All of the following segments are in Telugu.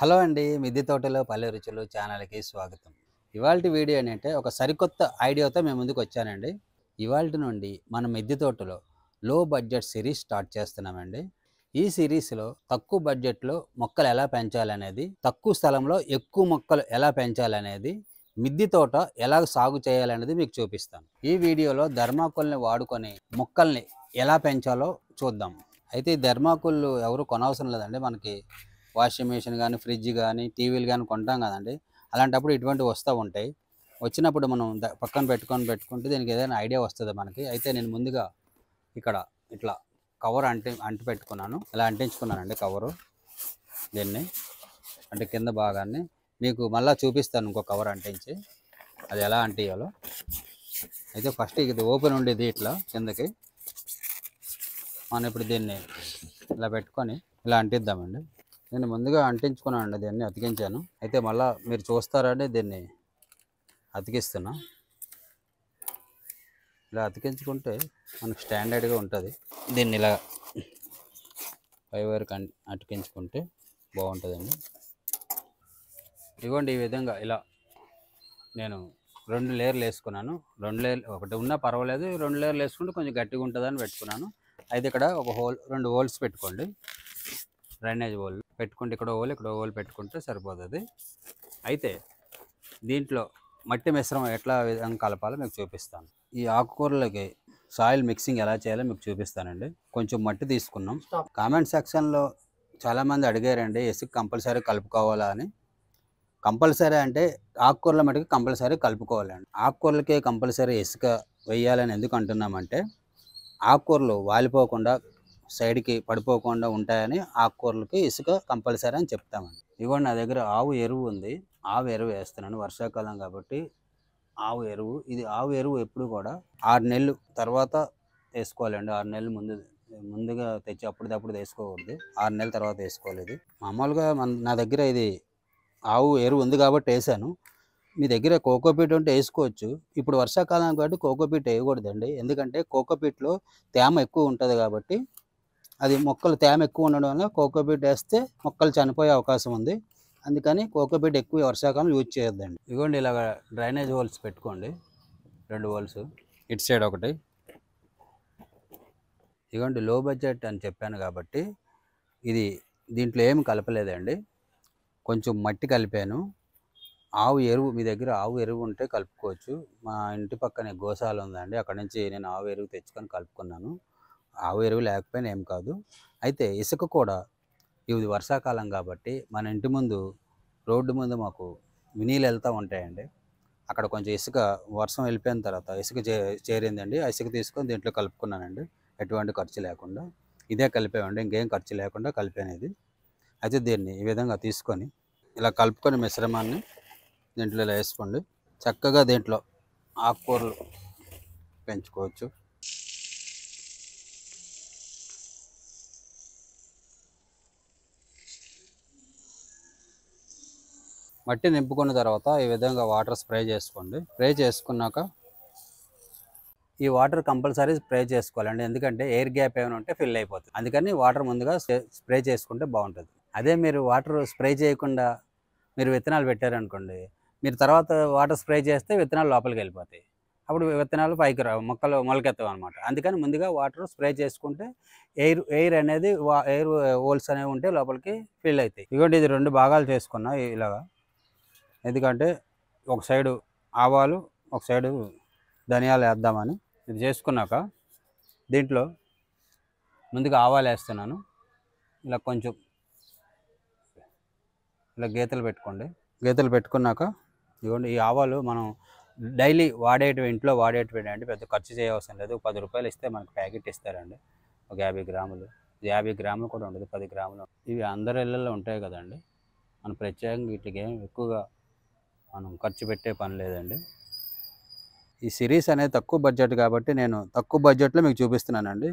హలో అండి. మిద్దె తోటలో పల్లె రుచులు ఛానల్‌కి స్వాగతం. ఇవాల్టి వీడియో ఏంటంటే ఒక సరికొత్త ఐడియాతో మేము ముందుకొచ్చానండి. ఇవాల్టి నుండి మన మిద్దె తోటలో లో బడ్జెట్ సిరీస్ స్టార్ట్ చేస్తున్నామండి. ఈ సిరీస్‌లో తక్కువ బడ్జెట్‌లో మొక్కలు ఎలా పెంచాలనేది, తక్కువ స్థలంలో ఎక్కువ మొక్కలు ఎలా పెంచాలనేది, మిద్దె తోట ఎలా సాగు చేయాలనేది మీకు చూపిస్తాను. ఈ వీడియోలో థర్మాకోల్‌ని వాడుకొని మొక్కల్ని ఎలా పెంచాలో చూద్దాం. అయితే ఈ థర్మాకోల్ ఎవరు కొనవసరం లేదండి. మనకి వాషింగ్ మెషిన్ కానీ, ఫ్రిడ్జ్ కానీ, టీవీలు కానీ కొంటాం కదండీ! అలాంటప్పుడు ఇటువంటివి వస్తూ ఉంటాయి. వచ్చినప్పుడు మనం పక్కన పెట్టుకుంటే దీనికి ఏదైనా ఐడియా వస్తది మనకి. అయితే నేను ముందుగా ఇక్కడ ఇట్లా కవర్ అంటి పెట్టుకున్నాను. ఇలా అంటించుకున్నానండి కవరు. దీన్ని అంటే కింద భాగాన్ని మీకు మళ్ళా చూపిస్తాను ఇంకో కవర్ అంటించి. అది ఎలా అంటియాలో. అయితే ఫస్ట్ ఇది ఓపెన్ ఉండేది ఇట్లా కిందకి. మనం ఇప్పుడు దీన్ని ఇలా పెట్టుకొని ఇలా అంటిద్దామండి. నేను ముందుగా అంటించుకున్నానండి, దీన్ని అతికించాను. అయితే మళ్ళీ మీరు చూస్తారని దీన్ని అతికిస్తున్నా. ఇలా అతికించుకుంటే మనకు స్టాండర్డ్గా ఉంటుంది. దీన్ని ఇలా పై వరకు అతికించుకుంటే బాగుంటుందండి. ఇదిగోండి, ఈ విధంగా ఇలా నేను 2 లేయర్లు వేసుకున్నాను. 2 లేయర్లు, ఒకటి ఉన్నా పర్వాలేదు, 2 లేయర్లు వేసుకుంటే కొంచెం గట్టిగా ఉంటుందని పెట్టుకున్నాను. అయితే ఇక్కడ ఒక 2 హోల్స్ పెట్టుకోండి. డ్రైనేజ్ హోల్ పెట్టుకుంటే ఇక్కడ హోల్ పెట్టుకుంటే సరిపోతుంది. అయితే దీంట్లో మట్టి మిశ్రమం ఎట్లా విధంగా కలపాలో మీకు చూపిస్తాను. ఈ ఆకుకూరలకి సాయిల్ మిక్సింగ్ ఎలా చేయాలో మీకు చూపిస్తానండి. కొంచెం మట్టి తీసుకున్నాం. కామెంట్ సెక్షన్లో చాలామంది అడిగారండి, ఇసుక కంపల్సరీ కలుపుకోవాలా అని. కంపల్సరీ అంటే ఆకుకూరల మటుకు కంపల్సరీ కలుపుకోవాలండి. ఆకుకూరలకే కంపల్సరీ ఇసుక వేయాలని ఎందుకు అంటున్నామంటే, ఆకుకూరలు వాలిపోకుండా సైడ్కి పడిపోకుండా ఉంటాయని ఆకుకూరలకి ఇసుక కంపల్సరీ అని చెప్తామండి. ఇదిగోండి, నా దగ్గర ఆవు ఎరువు ఉంది. ఆవు ఎరువు వేస్తున్నాను. వర్షాకాలం కాబట్టి ఆవు ఎరువు. ఇది ఆవు ఎరువు ఎప్పుడు కూడా 6 నెలలు తర్వాత వేసుకోవాలండి. 6 నెలలు ముందుగా తెచ్చి అప్పటిదప్పుడు వేసుకోకూడదు. 6 నెలల తర్వాత వేసుకోవాలి. ఇది మామూలుగా నా దగ్గర ఇది ఆవు ఎరువు ఉంది కాబట్టి వేసాను. మీ దగ్గర కోకోపీట్ ఉంటే వేసుకోవచ్చు. ఇప్పుడు వర్షాకాలం కాబట్టి కోకోపీట్ వేయకూడదండి. ఎందుకంటే కోకోపీట్లో తేమ ఎక్కువ ఉంటుంది కాబట్టి, అది మొక్కలు తేమ ఎక్కువ ఉండడం వల్ల కోకోపీట్ వేస్తే మొక్కలు చనిపోయే అవకాశం ఉంది. అందుకని కోకోపీట్ ఎక్కువ వర్షాకాలం యూజ్ చేయొద్దండి. ఇదిగోండి, ఇలాగ డ్రైనేజ్ హోల్స్ పెట్టుకోండి. 2 హోల్స్ ఇటు సైడ్ ఒకటి. ఇదిగోండి, లో బడ్జెట్ అని చెప్పాను కాబట్టి దీంట్లో ఏమి కలపలేదండి. కొంచెం మట్టి కలిపాను. ఆవు ఎరువు, మీ దగ్గర ఆవు ఎరువు ఉంటే కలుపుకోవచ్చు. మా ఇంటి పక్కనే గోశాల ఉందండి, అక్కడ నుంచి నేను ఆవు ఎరువు తెచ్చుకొని కలుపుకున్నాను. ఆవు ఎరువు లేకపోయినా ఏం కాదు. అయితే ఇసుక కూడా, ఇది వర్షాకాలం కాబట్టి మన ఇంటి ముందు రోడ్డు ముందు మాకు నీళ్ళు వెళ్తూ ఉంటాయండి. అక్కడ కొంచెం ఇసుక వర్షం వెళ్ళిపోయిన తర్వాత ఇసుక చేరిందండి. ఆ ఇసుక తీసుకొని దీంట్లో కలుపుకున్నానండి, ఎటువంటి ఖర్చు లేకుండా. ఇదే కలిపామండి, ఇంకేం ఖర్చు లేకుండా కలిపాను. అయితే దీన్ని ఈ విధంగా తీసుకొని ఇలా కలుపుకొని మిశ్రమాన్ని దీంట్లో ఇలా వేసుకోండి. చక్కగా దీంట్లో ఆకుకూరలు పెంచుకోవచ్చు. మట్టి నింపుకున్న తర్వాత ఈ విధంగా వాటర్ స్ప్రే చేసుకోండి. స్ప్రే చేసుకున్నాక ఈ వాటర్ కంపల్సరీ స్ప్రే చేసుకోవాలండి. ఎందుకంటే ఎయిర్ గ్యాప్ ఏమైనా ఉంటే ఫిల్ అయిపోతుంది. అందుకని వాటర్ ముందుగా స్ప్రే చేసుకుంటే బాగుంటుంది. అదే మీరు వాటర్ స్ప్రే చేయకుండా మీరు విత్తనాలు పెట్టారనుకోండి, మీరు తర్వాత వాటర్ స్ప్రే చేస్తే విత్తనాలు లోపలికి వెళ్ళిపోతాయి. అప్పుడు విత్తనాలు పైకి రావు, మొక్కలు మొలకెత్తవు అనమాట. అందుకని ముందుగా వాటర్ స్ప్రే చేసుకుంటే ఎయిర్ అనేది ఎయిర్ హోల్స్ అనేవి ఉంటే లోపలికి ఫిల్ అవుతాయి. ఇదిగోండి, ఇది 2 భాగాలు చేసుకున్నా ఇలాగా. ఎందుకంటే ఒక సైడు ఆవాలు, ఒక సైడు ధనియాలు వేద్దామని. ఇది చేసుకున్నాక దీంట్లో ముందుగా ఆవాలు వేస్తున్నాను. ఇలా కొంచెం ఇలా గీతలు పెట్టుకోండి. గీతలు పెట్టుకున్నాక ఇదిగోండి, ఈ ఆవాలు మనం డైలీ ఇంట్లో వాడేటివి అంటే పెద్ద ఖర్చు చేయవలసిన లేదు. 10 రూపాయలు ఇస్తే మనకు ప్యాకెట్ ఇస్తారండి. ఒక 50 గ్రాములు. 50 గ్రాములు కూడా ఉండదు, 10 గ్రాములు. ఇవి అందరి ఇళ్ళల్లో ఉంటాయి కదండి. మనం ప్రత్యేకంగా వీటికి ఏం ఎక్కువగా మనం ఖర్చు పెట్టే పని లేదండి. ఈ సిరీస్ అనేది తక్కువ బడ్జెట్ కాబట్టి నేను తక్కువ బడ్జెట్లో మీకు చూపిస్తున్నానండి.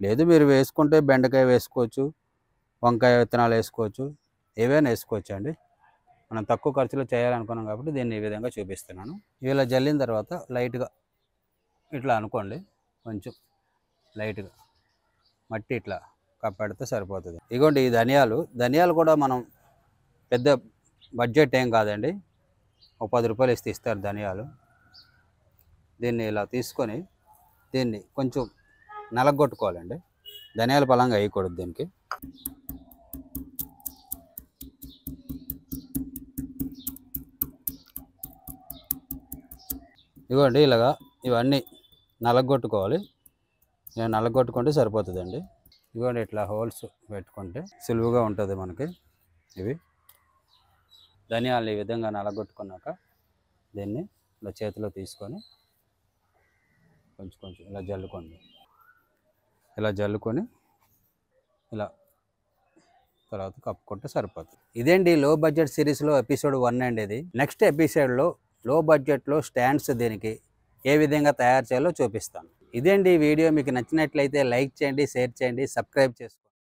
లేదు మీరు వేసుకుంటే బెండకాయ వేసుకోవచ్చు, వంకాయ విత్తనాలు వేసుకోవచ్చు, ఏవైనా వేసుకోవచ్చు అండి. మనం తక్కువ ఖర్చులో చేయాలనుకున్నాం కాబట్టి దీన్ని ఈ విధంగా చూపిస్తున్నాను. ఇలా జల్లిన తర్వాత లైట్గా ఇట్లా అనుకోండి, కొంచెం లైట్గా మట్టి ఇట్లా కప్పెడితే సరిపోతుంది. ఇదిగోండి, ఈ ధనియాలు కూడా మనం పెద్ద బడ్జెట్ ఏం కాదండి. ఒక 10 రూపాయలు ఇస్తే ఇస్తారు ధనియాలు. దీన్ని ఇలా తీసుకొని దీన్ని కొంచెం నలగొట్టుకోవాలండి. ధనియాల పలంగా వేయకూడదు దీనికి. ఇవ్వండి ఇలాగా ఇవన్నీ నలగొట్టుకోవాలి. నేను నలగొట్టుకుంటే సరిపోతుందండి. ఇవ్వండి ఇట్లా హోల్స్ పెట్టుకుంటే సులువుగా ఉంటుంది మనకి. ఇవి ధనియాలు ఈ విధంగా నలగొట్టుకున్నాక దీన్ని ఇలా చేతిలో తీసుకొని కొంచెం కొంచెం ఇలా జల్లుకోండి. ఇలా జల్లుకొని ఇలా తర్వాత కప్పుకుంటే సరిపోతుంది. ఇదేంటి లో బడ్జెట్ సిరీస్లో ఎపిసోడ్ 1 అండి ఇది. నెక్స్ట్ ఎపిసోడ్లో లో బడ్జెట్లో స్టాండ్స్ దీనికి ఏ విధంగా తయారు చేయాలో చూపిస్తాను. ఇదేంటి వీడియో మీకు నచ్చినట్లయితే లైక్ చేయండి, షేర్ చేయండి, సబ్స్క్రైబ్ చేసుకోండి.